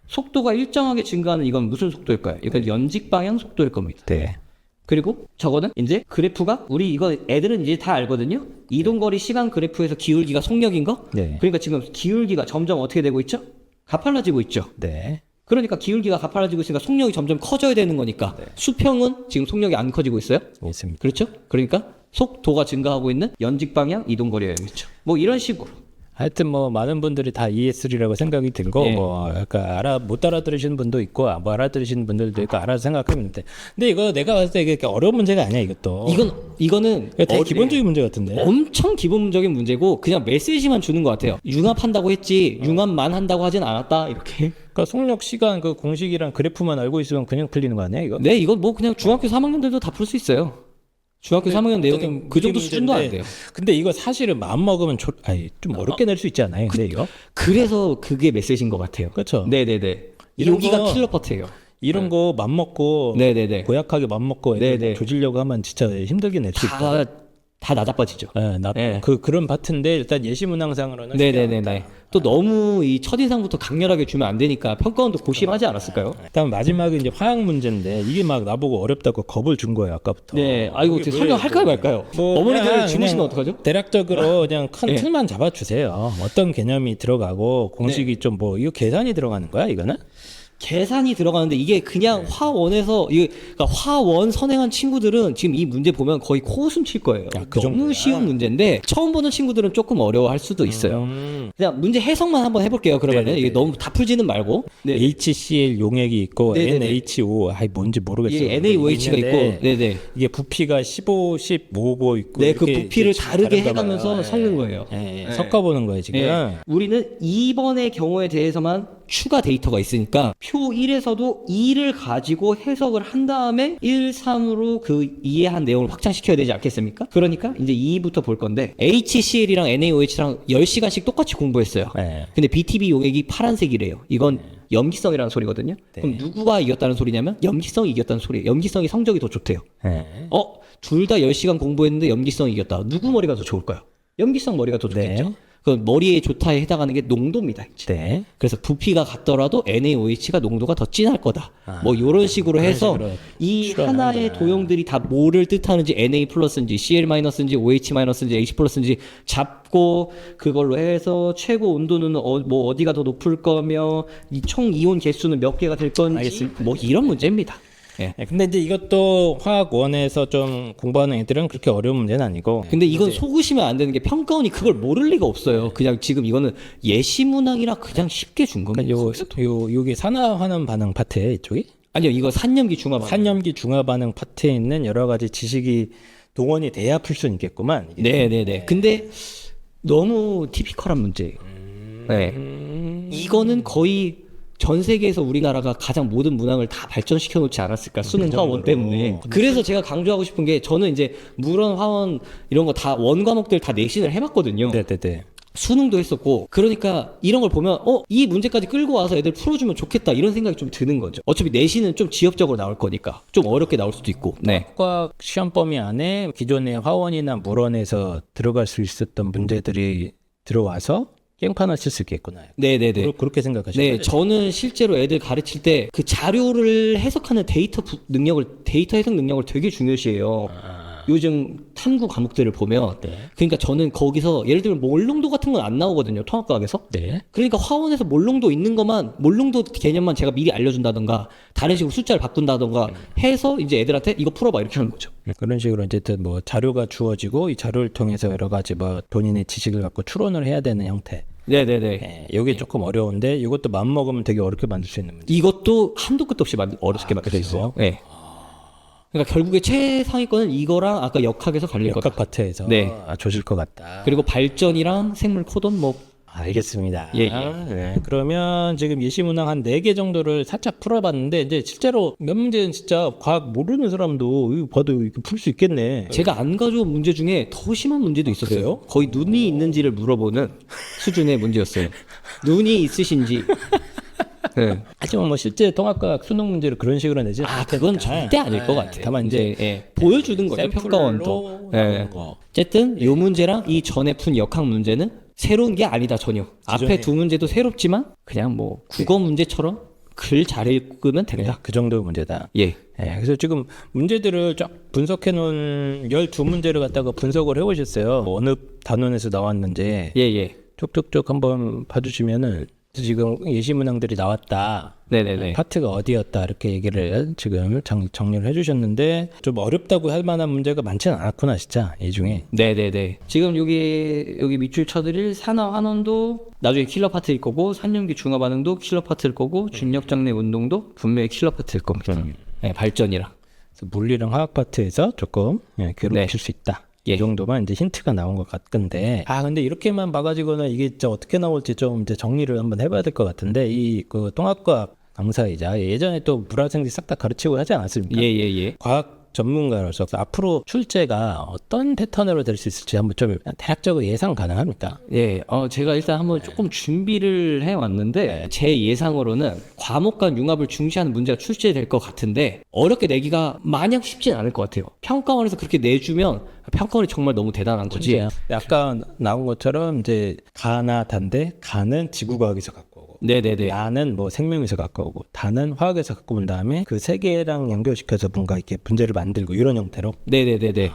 속도가 일정하게 증가하는 이건 무슨 속도일까요? 이건 연직 방향 속도일 겁니다. 네. 그리고 저거는 이제 그래프가 이거 애들은 이제 다 알거든요. 이동거리 시간 그래프에서 기울기가 속력인 거. 네. 그러니까 지금 기울기가 점점 어떻게 되고 있죠? 가팔라지고 있죠. 네. 그러니까 기울기가 가팔라지고 있으니까 속력이 점점 커져야 되는 거니까 수평은 지금 속력이 안 커지고 있어요. 있습니다. 그렇죠? 그러니까 속도가 증가하고 있는 연직 방향 이동거리였죠. 뭐 이런 식으로. 하여튼 뭐 많은 분들이 다 ES3라고 생각이 들고 예. 뭐 약간 못 알아들으시는 분도 있고 뭐 알아들으시는 분들도 있고 알아서 생각하면 돼. 근데 이거 내가 봤을 때 이게 어려운 문제가 아니야 이것도. 이거는 되게 기본적인 문제 같은데. 엄청 기본적인 문제고 그냥 메시지만 주는 것 같아요. 융합한다고 했지 융합만 한다고 하진 않았다 이렇게. 그러니까 속력 시간 그 공식이랑 그래프만 알고 있으면 그냥 풀리는 거 아니야 이거? 네, 이거 뭐 그냥 중학교 3학년들도 다 풀 수 있어요. 중학교 3학년 내용은 그 정도 수준도 안 돼요. 근데 이거 사실은 마음 먹으면 좀 어렵게 낼 수 있지 않아요? 근데 이거? 그래서 그게 메시지인 것 같아요. 그렇죠. 네네네. 이런 여기가 거- 킬러 파트예요. 이런 거 맘먹고 네네네. 고약하게 맘먹고 애들 네네. 조지려고 하면 진짜 힘들게 낼 수 있다. 다 다 낮아빠지죠. 네. 그런 파트인데 일단 예시문항상으로는 네네네네. 또 너무 이 첫인상부터 강렬하게 주면 안 되니까 평가원도 고심하지 않았을까요? 일단 마지막에 이제 화학 문제인데 이게 막 나보고 어렵다고 겁을 준 거예요 아까부터. 네. 아이고 어떻게 설명할까요 말까요? 어머니들 주무시면 어떡하죠? 대략적으로 그냥 큰 네. 틀만 잡아주세요. 어떤 개념이 들어가고 공식이 좀 뭐 이거 계산이 들어가는 거야 이거는? 계산이 들어가는데 이게 그냥 화원에서 그러니까 화원 선행한 친구들은 지금 이 문제 보면 거의 코웃음 칠 거예요. 그 너무 정도야? 쉬운 문제인데 처음 보는 친구들은 조금 어려워할 수도 있어요. 그냥 문제 해석만 한번 해볼게요. 그러면 네네네. 이게 너무 다 풀지는 말고. 네. HCl 용액이 있고 네네네. NHO 뭔지 모르겠어요. 예, NaOH가 있는데 있고, 네네. 이게 부피가 15, 15고 있고 네, 그 이렇게 부피를 이제 다르게 다른가 해가면서 봐요. 섞는 거예요. 섞어보는 거예요 지금. 예. 우리는 2번의 경우에 대해서만 추가 데이터가 있으니까 표 1에서도 2를 가지고 해석을 한 다음에 1, 3으로 그 이해한 내용을 확장시켜야 되지 않겠습니까? 그러니까 이제 2부터 볼 건데 HCl이랑 NaOH랑 10시간씩 똑같이 공부했어요. 네. 근데 BTB 용액이 파란색이래요. 이건 염기성이라는 소리거든요. 그럼 누구가 이겼다는 소리냐면 염기성이 이겼다는 소리예요. 염기성이 성적이 더 좋대요. 네. 둘 다 10시간 공부했는데 염기성이 이겼다. 누구 머리가 더 좋을까요? 염기성 머리가 더 좋겠죠. 네. 그 머리에 좋다에 해당하는 게 농도입니다. 네. 그래서 부피가 같더라도 NaOH가 농도가 더 진할 거다. 뭐 이런 식으로 해서 식으로 이 추론하는구나. 하나의 도형들이 다 뭐를 뜻하는지 Na 플러스인지 Cl 마이너스인지 OH 마이너스인지 H 플러스인지 잡고 그걸로 해서 최고 온도는 뭐 어디가 더 높을 거며 이 총 이온 개수는 몇 개가 될 건지 알겠습니다. 뭐 이런 문제입니다. 예. 네, 근데 이제 이것도 화학원에서 좀 공부하는 애들은 그렇게 어려운 문제는 아니고. 근데 이건 속으시면 안 되는 게 평가원이 그걸 모를 리가 없어요. 그냥 지금 이거는 예시문항이라 그냥 쉽게 준 겁니다. 요게 산화환원 반응 파트에 이쪽이? 아니요, 이거 산염기 중화반. 산염기 중화 반응 파트에 있는 여러 가지 지식이 동원이 돼야 풀 수는 있겠구만. 이게. 네네네. 근데 너무 티피컬한 문제예요. 네. 이거는 거의 전 세계에서 우리나라가 가장 모든 문항을 다 발전시켜 놓지 않았을까 수능 화원 때문에. 그래서 제가 강조하고 싶은 게 저는 이제 물원 화원 이런 거 다 원 과목들 다 내신을 해봤거든요. 네네네. 수능도 했었고 그러니까 이런 걸 보면 이 문제까지 끌고 와서 애들 풀어주면 좋겠다 이런 생각이 좀 드는 거죠. 어차피 내신은 좀 지엽적으로 나올 거니까 좀 어렵게 나올 수도 있고. 네. 화학 시험 범위 안에 기존의 화원이나 물원에서 들어갈 수 있었던 문제들이 들어와서 깽판을 칠 수 있겠구나. 네네네. 그렇게 생각하시는 네, 거죠? 저는 실제로 애들 가르칠 때 그 자료를 해석하는 데이터 해석 능력을 되게 중요시해요. 요즘 탐구 과목들을 보면 그러니까 저는 거기서 예를 들면 몰롱도 같은 건 안 나오거든요. 통합과학에서. 네. 그러니까 화원에서 몰롱도 있는 것만 몰롱도 개념만 제가 미리 알려준다던가 다른 식으로 숫자를 바꾼다던가 해서 이제 애들한테 이거 풀어봐 이렇게 하는 거죠. 그런 식으로 어쨌든 뭐 자료가 주어지고 이 자료를 통해서 여러 가지 뭐 본인의 지식을 갖고 추론을 해야 되는 형태. 네네네. 네, 이게 조금 어려운데 이것도 맘 먹으면 되게 어렵게 만들 수 있는 문제. 이것도 한도 끝도 없이 어렵게 만들어 있어요. 네. 그러니까 결국에 최상위권은 이거랑 아까 역학에서 갈릴 거다. 역학 파트에서 네. 조질 것 같다. 그리고 발전이랑 생물 코돈 뭐 알겠습니다. 예, 예. 네, 그러면 지금 예시문항 한 4개 정도를 살짝 풀어봤는데 이제 실제로 몇 문제는 진짜 과학 모르는 사람도 이거 봐도 풀 수 있겠네. 제가 안 가져온 문제 중에 더 심한 문제도 있었어요. 거의 눈이 있는지를 물어보는 수준의 문제였어요. 눈이 있으신지. 네. 하지만 뭐 실제 통합과학 수능 문제를 그런 식으로 내지 그건 절대 아닐 것 같아요. 다만 이제 보여주는 거죠. 샘플로 평가원도. 나오는 거. 어쨌든 이 문제랑 이 전에 푼 역학 문제는 새로운 게 아니다 전혀. 앞에 두 문제도 새롭지만 그냥 뭐 국어 문제처럼 글 잘 읽으면 된다. 그 정도 문제다. 예. 네, 그래서 지금 문제들을 쫙 분석해 놓은 12문제를 갖다가 분석을 해 보셨어요. 어느 단원에서 나왔는지 예. 쪽쪽쪽 한번 봐주시면은 지금 예시문항들이 나왔다. 네네네. 파트가 어디였다 이렇게 얘기를 지금 정리를 해주셨는데 좀 어렵다고 할 만한 문제가 많지는 않았구나 진짜 이 중에. 네네네. 지금 여기 밑줄 쳐드릴 산화 환원도 나중에 킬러 파트일 거고 산염기 중화 반응도 킬러 파트일 거고 중력 장내 운동도 분명히 킬러 파트일 겁니다. 네, 발전이랑. 그래서 물리랑 화학 파트에서 조금 괴롭힐 수 있다. 이 정도만 이제 힌트가 나온 것 같건데 근데 이렇게만 봐가지고는 이게 진짜 어떻게 나올지 좀 이제 정리를 한번 해봐야 될 것 같은데 이 그 통합과학 강사이자 예전에 또 물화생지 싹 다 가르치고 하지 않았습니까? 예. 과학 전문가로서 앞으로 출제가 어떤 패턴으로 될 수 있을지 한번 좀 대략적으로 예상 가능합니까? 예, 제가 일단 한번 조금 준비를 해왔는데 제 예상으로는 과목 간 융합을 중시하는 문제가 출제될 것 같은데 어렵게 내기가 마냥 쉽진 않을 것 같아요. 평가원에서 그렇게 내주면 평가원이 정말 너무 대단한 거지. 아까 나온 것처럼 이제 가나 단데 가는 지구과학에서 갖고 오고 네네네. 나는 뭐 생명에서 갖고 오고 다는 화학에서 갖고 온 다음에 그 세 개랑 연결시켜서 뭔가 이렇게 문제를 만들고 이런 형태로. 네네네네.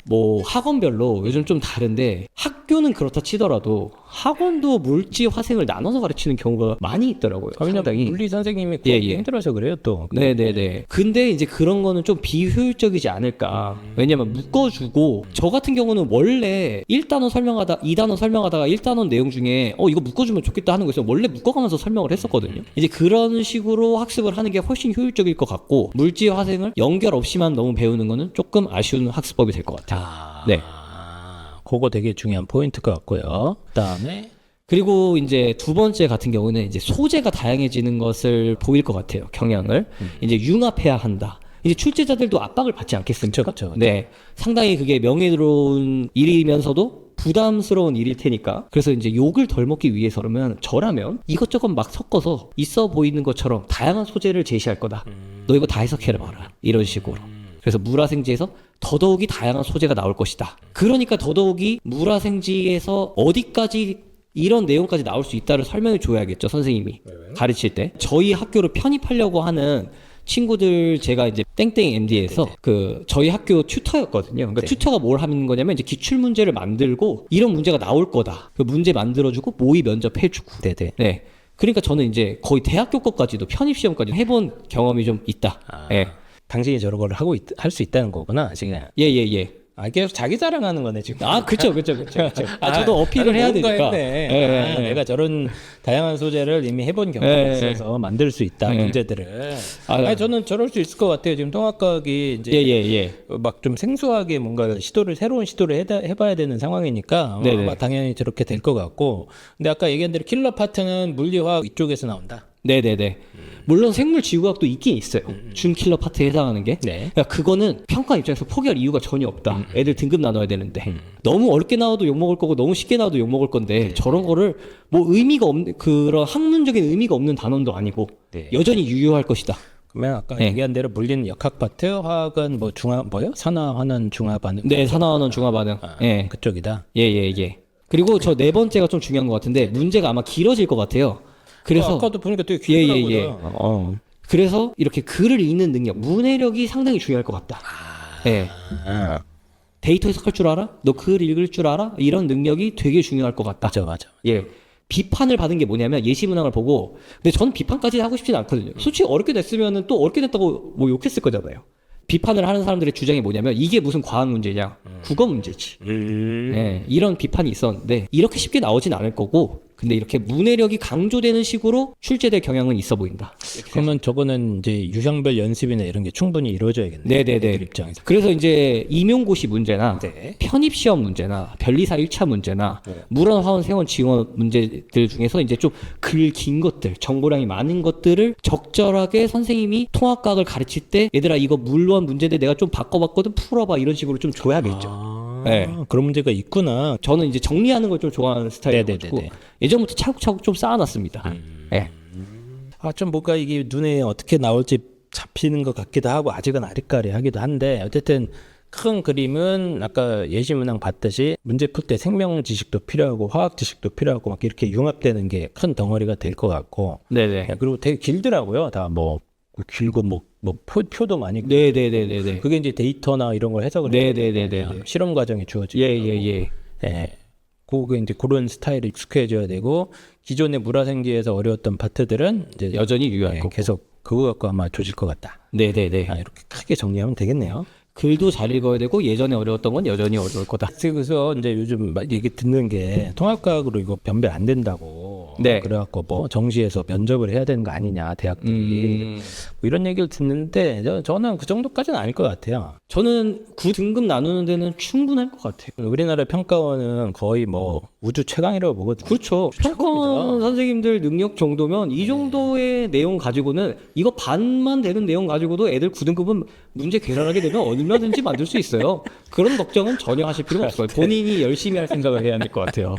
뭐 학원별로 요즘 좀 다른데 학교는 그렇다 치더라도 학원도 물질 화생을 나눠서 가르치는 경우가 많이 있더라고요. 상당히. 물리 선생님이 예, 예. 힘들어서 그래요 또. 네네네. 근데 이제 그런 거는 좀 비효율적이지 않을까. 왜냐면 묶어주고 저 같은 경우는 원래 1단원 설명하다 2단원 설명하다가 1단원 내용 중에 이거 묶어주면 좋겠다 하는 거 있어요. 원래 묶어가면서 설명을 했었거든요. 이제 그런 식으로 학습을 하는 게 훨씬 효율적일 것 같고 물질 화생을 연결 없이만 너무 배우는 거는 조금 아쉬운 학습법이 될 것 같아요. 네. 그거 되게 중요한 포인트 것 같고요. 그다음에 그리고 이제 두 번째 같은 경우는 이제 소재가 다양해지는 것을 보일 것 같아요. 경향을 이제 융합해야 한다. 이제 출제자들도 압박을 받지 않겠습니까? 그쵸. 네, 상당히 그게 명예로운 일이면서도 부담스러운 일일 테니까. 그래서 이제 욕을 덜 먹기 위해서 그러면 저라면 이것저것 막 섞어서 있어 보이는 것처럼 다양한 소재를 제시할 거다. 너 이거 다 해석해라 봐라. 이런 식으로. 그래서 물화생지에서 더더욱이 다양한 소재가 나올 것이다. 그러니까 더더욱이 물화생지에서 어디까지 이런 내용까지 나올 수 있다를 설명해 줘야겠죠, 선생님이. 가르칠 때. 저희 학교를 편입하려고 하는 친구들 제가 이제 땡땡 MD에서 그 저희 학교 튜터였거든요. 그러니까 튜터가 뭘 하는 거냐면 이제 기출 문제를 만들고 이런 문제가 나올 거다. 그 문제 만들어주고 모의 면접해주고. 네네. 네. 그러니까 저는 이제 거의 대학교 것까지도 편입 시험까지 해본 경험이 좀 있다. 예. 당신이 저런 걸 할 수 있다는 거구나 지금. 예. 계속 자기 자랑하는 거네 지금. 그쵸. 저도 어필을 해야 되니까. 했네. 내가 저런 다양한 소재를 이미 해본 경험이 있어서 만들 수 있다 문제들을. 저는 저럴 수 있을 것 같아요. 지금 통합과학이 이제 막 좀 생소하게 뭔가 새로운 시도를 해봐야 되는 상황이니까 당연히 저렇게 될 것 같고. 근데 아까 얘기한 대로 킬러 파트는 물리화학 이쪽에서 나온다. 네네네. 물론 생물지구학도 있긴 있어요. 준킬러 파트에 해당하는 게. 그러니까 그거는 평가 입장에서 포기할 이유가 전혀 없다. 애들 등급 나눠야 되는데. 너무 어렵게 나와도 욕먹을 거고 너무 쉽게 나와도 욕먹을 건데 저런 거를 뭐 의미가 없는 그런 학문적인 의미가 없는 단원도 아니고 여전히 유효할 것이다. 그러면 아까 얘기한 대로 물리는 역학 파트, 화학은 뭐 산화, 환원, 중화 반응. 네, 산화, 환원, 중화 반응. 그쪽이다. 예. 그리고 저 네 번째가 좀 중요한 것 같은데 문제가 아마 길어질 것 같아요. 그래서 아까도 보니까 되게 길더라고요. 예. 그래서 이렇게 글을 읽는 능력, 문해력이 상당히 중요할 것 같다. 예. 데이터 해석할 줄 알아? 너 글 읽을 줄 알아? 이런 능력이 되게 중요할 것 같다. 맞아. 예. 비판을 받은 게 뭐냐면 예시문항을 보고 근데 저는 비판까지 하고 싶진 않거든요. 솔직히 어렵게 냈으면 또 어렵게 냈다고 뭐 욕했을 거잖아요. 비판을 하는 사람들의 주장이 뭐냐면 이게 무슨 과학 문제냐? 국어 문제지. 예, 이런 비판이 있었는데 이렇게 쉽게 나오진 않을 거고 근데 이렇게 문해력이 강조되는 식으로 출제될 경향은 있어 보인다. 그러면 저거는 이제 유형별 연습이나 이런 게 충분히 이루어져야겠네요. 네네네. 입장에서. 그래서 이제 임용고시 문제나 편입시험 문제나 변리사 1차 문제나 물원, 화원, 세원 지원 문제들 중에서 이제 좀 글 긴 것들, 정보량이 많은 것들을 적절하게 선생님이 통합과학을 가르칠 때 얘들아 이거 물원 문제인데 내가 좀 바꿔봤거든 풀어봐 이런 식으로 좀 줘야겠죠. 네. 그런 문제가 있구나. 저는 이제 정리하는 걸 좀 좋아하는 스타일이어가지고 예전부터 차곡차곡 좀 쌓아놨습니다. 네. 좀 뭔가 이게 눈에 어떻게 나올지 잡히는 것 같기도 하고 아직은 아리까리하기도 한데 어쨌든 큰 그림은 아까 예시문항 봤듯이 문제 풀 때 생명 지식도 필요하고 화학 지식도 필요하고 막 이렇게 융합되는 게 큰 덩어리가 될 것 같고. 네네. 그리고 되게 길더라고요. 다 뭐 길고 뭐 표도 많이. 네네네네. 그게 이제 데이터나 이런 걸 해석을. 네네네네. 실험 과정에 주어지고. 예. 그게 이제 그런 스타일이 익숙해져야 되고 기존의 물화생지에서 어려웠던 파트들은 이제 여전히 유효할 거고 계속 그거 갖고 아마 조질 것 같다. 네네네. 이렇게 크게 정리하면 되겠네요. 글도 잘 읽어야 되고 예전에 어려웠던 건 여전히 어려울 거다. 그래서 이제 요즘 얘기 듣는 게 통합과학으로 이거 변별 안 된다고. 그래갖고 뭐 정시에서 면접을 해야 되는 거 아니냐 대학들이 뭐 이런 얘기를 듣는데 저는 그 정도까지는 아닐 것 같아요. 저는 9등급 나누는 데는 충분할 것 같아요. 우리나라 평가원은 거의 뭐 우주 최강이라고 보거든요. 그렇죠. 평권 선생님들 능력 정도면 이 정도의 내용 가지고는 이거 반만 되는 내용 가지고도 애들 9등급은 문제 계산하게 되면 얼마든지 만들 수 있어요. 그런 걱정은 전혀 하실 필요가 없어요. 본인이 열심히 할 생각을 해야 될 것 같아요.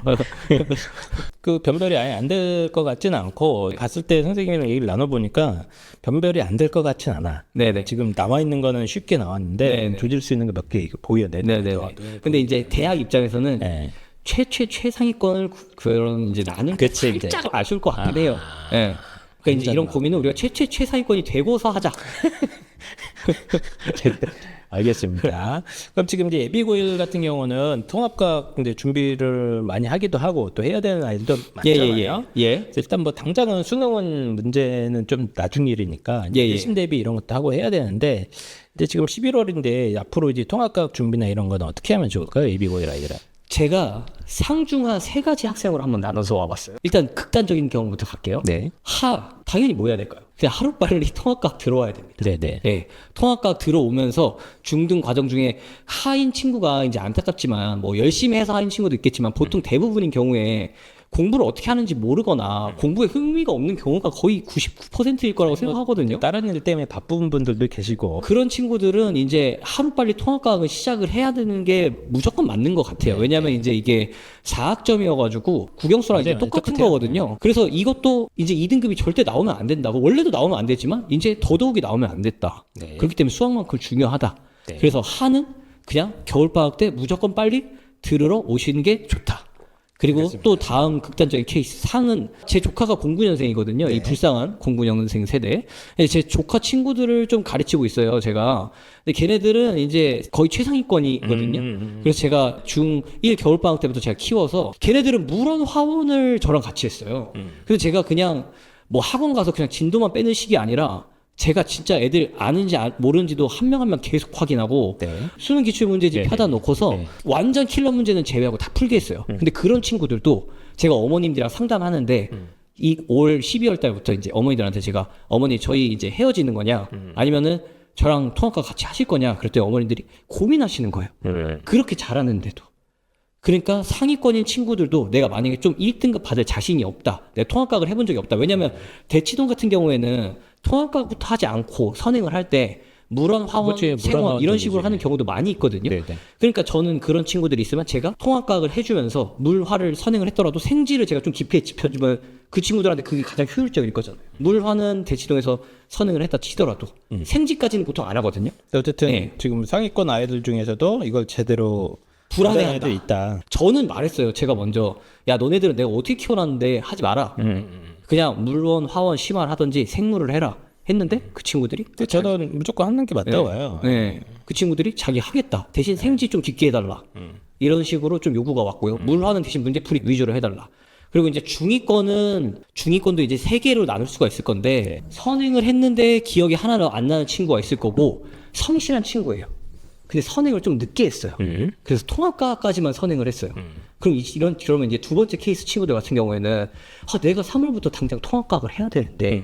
그 변별이 아예 안 될 것 같지는 않고 갔을 때 선생님이랑 얘기를 나눠보니까 변별이 안 될 것 같진 않아. 네네. 지금 나와 있는 거는 쉽게 나왔는데 네네. 조질 수 있는 거 몇 개 보여. 네네. 근데 이제 대학 입장에서는 네. 최상위권을 그런 이제 나는 그치, 살짝 이제. 아쉬울 것 같긴 해요. 예. 그러니까 이제 이런 고민은 우리가 최상위권이 되고서 하자. 알겠습니다. 그럼 지금 이제 예비고일 같은 경우는 통합과 근데 준비를 많이 하기도 하고 또 해야 되는 아이들도 많잖아요. 예. 그래서 일단 뭐 당장은 수능은 문제는 좀 나중 일이니까 예, 예. 내신 대비 이런 것도 하고 해야 되는데 근데 지금 11월인데 앞으로 이제 통합과 준비나 이런 거는 어떻게 하면 좋을까요? 예비고일 아이들은. 제가 상중하 세 가지 학생으로 한번 나눠서 와봤어요. 일단 극단적인 경우부터 갈게요. 네. 당연히 뭐 해야 될까요? 그냥 하루빨리 통합과학 들어와야 됩니다. 네네. 네, 통합과학 들어오면서 중등 과정 중에 하인 친구가 이제 안타깝지만 뭐 열심히 해서 하인 친구도 있겠지만 보통 대부분인 경우에 공부를 어떻게 하는지 모르거나 공부에 흥미가 없는 경우가 거의 99%일 거라고 생각하거든요. 다른 일 때문에 바쁜 분들도 계시고. 그런 친구들은 이제 하루빨리 통합과학을 시작을 해야 되는 게 무조건 맞는 것 같아요. 왜냐하면 이제 이게 4학점이어가지고 국영수랑 이제 맞아요. 똑같은 똑같아요. 거거든요. 그래서 이것도 이제 2등급이 절대 나오면 안 된다고. 원래도 나오면 안 되지만 이제 더더욱이 나오면 안 됐다. 네. 그렇기 때문에 수학만큼 중요하다. 네. 그래서 하는 그냥 겨울방학 때 무조건 빨리 들으러 오시는 게 좋다. 그리고 알겠습니다. 또 다음 극단적인 케이스 상은 제 조카가 09년생이거든요. 이 불쌍한 09년생 세대. 제 조카 친구들을 좀 가르치고 있어요. 제가. 근데 걔네들은 이제 거의 최상위권이거든요. 그래서 제가 중1 겨울방학 때부터 제가 키워서 걔네들은 물원 화원을 저랑 같이 했어요. 그래서 제가 그냥 뭐 학원 가서 그냥 진도만 빼는 식이 아니라 제가 진짜 애들 아는지 모르는지도 한 명 한 명 계속 확인하고 네. 수능 기출문제집 네, 펴다 놓고서 네. 완전 킬러 문제는 제외하고 다 풀게 했어요. 근데 그런 친구들도 제가 어머님들이랑 상담하는데 이 올 12월 달부터 이제 어머니들한테 제가 어머니 저희 이제 헤어지는 거냐 아니면은 저랑 통합과 같이 하실 거냐 그랬더니 어머니들이 고민하시는 거예요. 그렇게 잘하는데도. 그러니까 상위권인 친구들도 내가 만약에 좀 1등급 받을 자신이 없다. 내가 통합과학을 해본 적이 없다. 왜냐면 대치동 같은 경우에는 통합과학부터 하지 않고 선행을 할 때 물원, 화원, 그렇지, 물원, 생원 화원 이런 식으로 쪽이지. 하는 경우도 많이 있거든요. 네네. 그러니까 저는 그런 친구들이 있으면 제가 통합과학을 해주면서 물화를 선행을 했더라도 생지를 제가 좀 깊이 짚어주면 그 친구들한테 그게 가장 효율적일 거잖아요. 물화는 대치동에서 선행을 했다 치더라도 생지까지는 보통 안 하거든요. 어쨌든 네. 지금 상위권 아이들 중에서도 이걸 제대로 불안해한다. 애들 있다. 저는 말했어요. 제가 먼저 야 너네들은 내가 어떻게 키워놨는데 하지 마라. 그냥 물원, 화원, 심화를 하든지 생물을 해라. 했는데 그 친구들이 근데 저는 무조건 하는 게 맞다고 봐요. 네. 그 친구들이 자기 하겠다. 대신 생지 좀 깊게 해달라. 이런 식으로 좀 요구가 왔고요. 물화는 대신 문제풀이 위주로 해달라. 그리고 이제 중위권도 이제 세 개로 나눌 수가 있을 건데 선행을 했는데 기억이 하나도 안 나는 친구가 있을 거고 성실한 친구예요. 근데 선행을 좀 늦게 했어요. 그래서 통합과까지만 선행을 했어요. 그럼 그러면 이제 두 번째 케이스 친구들 같은 경우에는 내가 3월부터 당장 통합과학을 해야 되는데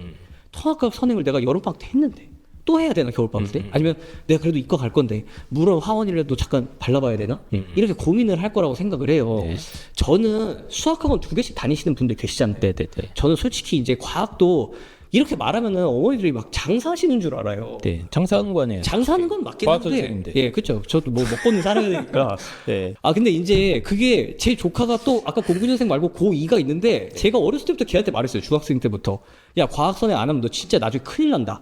통합과학 선행을 내가 여름방학 때 했는데 또 해야 되나 겨울방학 때? 아니면 내가 그래도 이과 갈 건데 물론 화원이라도 잠깐 발라봐야 되나? 이렇게 고민을 할 거라고 생각을 해요. 네. 저는 수학학원 2개씩 다니시는 분들 계시잖아요. 네네네. 저는 솔직히 이제 과학도 이렇게 말하면은 어머니들이 막 장사하시는 줄 알아요. 네, 장사하는 장사하는 건 맞긴 과학 한데, 선생님인데. 예, 그렇죠. 저도 뭐 먹고는 살아야 되니까. 네. 근데 이제 그게 제 조카가 또 아까 09년생 말고 고2가 있는데 제가 어렸을 때부터 걔한테 말했어요. 중학생 때부터. 야, 과학 선행 안 하면 너 진짜 나중에 큰일 난다.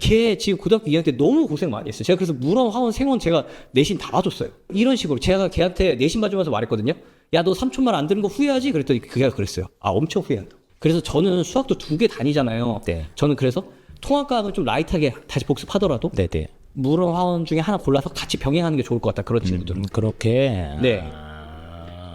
걔 지금 고등학교 2학년 때 너무 고생 많이 했어요. 제가 그래서 물원, 화원, 생원 제가 내신 다 봐줬어요. 이런 식으로 제가 걔한테 내신 봐주면서 말했거든요. 야, 너 3초만 안 들은 거 후회하지? 그랬더니 걔가 그랬어요. 엄청 후회한다. 그래서 저는 수학도 2개 다니잖아요. 네. 저는 그래서 통합과학은 좀 라이트하게 다시 복습하더라도 네네. 물원, 화원 중에 하나 골라서 같이 병행하는 게 좋을 것 같다. 그런 친구들은. 그렇게. 네.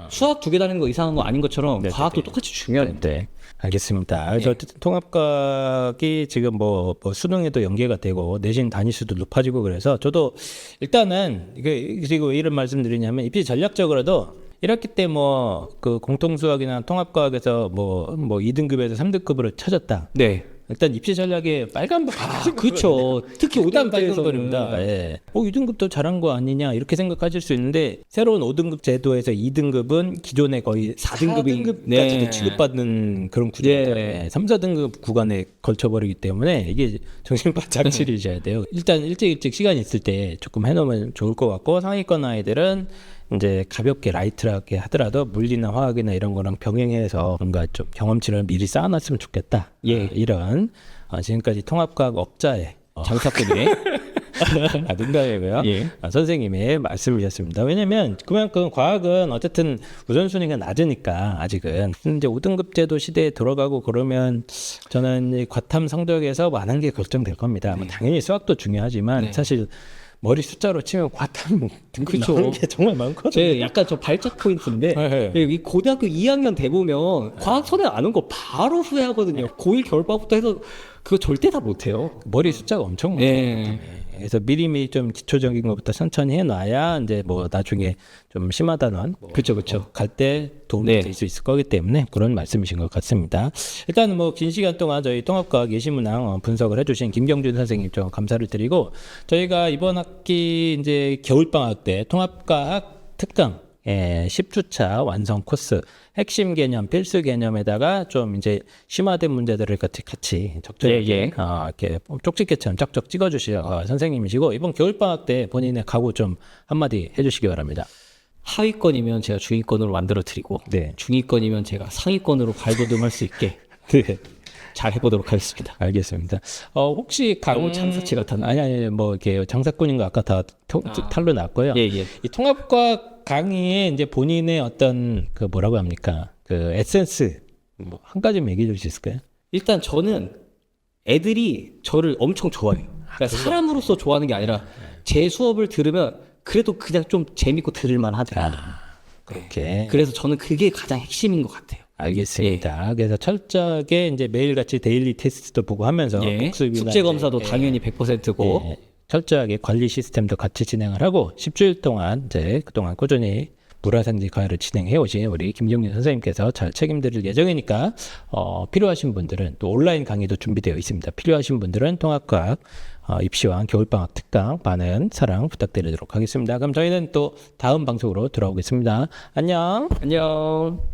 수학 2개 다니는 거 이상한 거 아닌 것처럼 네네네. 과학도 똑같이 중요해요. 네. 알겠습니다. 그래서 어쨌든 통합과학이 지금 뭐 수능에도 연계가 되고 내신 단위 수도 높아지고 그래서 저도 일단은 이게 지금 왜 이런 말씀드리냐면 입시 전략적으로도 1학기 때 뭐 그 공통수학이나 통합과학에서 뭐 2등급에서 3등급으로 쳐졌다. 네. 일단 입시 전략에 빨간 번. 그렇죠. 특히 일단 5등급 빨간 대에서는 거입니다. 예. 2등급도 잘한 거 아니냐 이렇게 생각하실 수 있는데 새로운 5등급 제도에서 2등급은 기존에 거의 4등급까지도 네. 취급받는 그런 구조. 예. 3, 4등급 구간에 걸쳐버리기 때문에 이게 정신 바짝 차리셔야 돼요. 일단 일찍 시간 있을 때 조금 해놓으면 좋을 것 같고 상위권 아이들은 이제 가볍게 라이트하게 하더라도 물리나 화학이나 이런 거랑 병행해서 뭔가 좀 경험치를 미리 쌓아놨으면 좋겠다. 예. 이런 지금까지 통합과학 업자의 장사꾼이네. 농담이고요. 예. 선생님의 말씀이셨습니다. 왜냐면 그만큼 과학은 어쨌든 우선순위가 낮으니까 아직은 이제 5등급 제도 시대에 들어가고 그러면 저는 이 과탐 성적에서 많은 게 결정될 겁니다. 뭐 당연히 수학도 중요하지만 네. 사실 머리 숫자로 치면 과탐 등급 그쵸. 나오는 게 정말 많거든요. 제 약간 저 발작 포인트인데 네. 이 고등학교 2학년 돼 보면 과학 선행 안 온 거 바로 후회하거든요. 고1 겨울방학부터 해서 그거 절대 다 못해요. 머리 숫자가 엄청 많아요. 예. 그래서 미리미리 좀 기초적인 것부터 천천히 해놔야 이제 뭐 나중에 좀 심하다는 그렇죠, 그렇죠. 갈 때 도움이 네. 될 수 있을 거기 때문에 그런 말씀이신 것 같습니다. 일단은 뭐 긴 시간 동안 저희 통합과학 예시문항 분석을 해주신 김경준 선생님 좀 감사를 드리고 저희가 이번 학기 이제 겨울방학 때 통합과학 특강 10주차 완성 코스 핵심 개념, 필수 개념에다가 좀 이제 심화된 문제들을 같이 적절히 예. 이렇게 쪽집게처럼 쩍쩍 찍어주실 선생님이시고 이번 겨울방학 때 본인의 각오 좀 한마디 해주시기 바랍니다. 하위권이면 제가 중위권으로 만들어 드리고 네. 중위권이면 제가 상위권으로 발돋움할 수 있게 네. 잘 해보도록 하겠습니다. 알겠습니다. 혹시 너무 장사치 같았나? 아니 뭐 이렇게 장사꾼인 거 아까 다 탈로 났고요. 예. 이 통합과학 강의에 이제 본인의 어떤 그 뭐라고 합니까? 그 에센스 뭐 한 가지만 얘기해 줄 수 있을까요? 일단 저는 애들이 저를 엄청 좋아해요. 그러니까 사람으로서 좋아하는 게 아니라 제 수업을 들으면 그래도 그냥 좀 재밌고 들을만 하더라. 그렇게. 그래서 저는 그게 가장 핵심인 것 같아요. 알겠습니다. 그래서 철저하게 이제 매일같이 데일리 테스트도 보고 하면서 복습이나 숙제 검사도 이제, 당연히 100%고 철저하게 관리 시스템도 같이 진행을 하고 10주일 동안 이제 그동안 꾸준히 물화생지 과외를 진행해 오신 우리 김경준 선생님께서 잘 책임드릴 예정이니까 필요하신 분들은 또 온라인 강의도 준비되어 있습니다. 필요하신 분들은 통합과학 입시왕 겨울방학 특강 많은 사랑 부탁드리도록 하겠습니다. 그럼 저희는 또 다음 방송으로 돌아오겠습니다. 안녕. 안녕.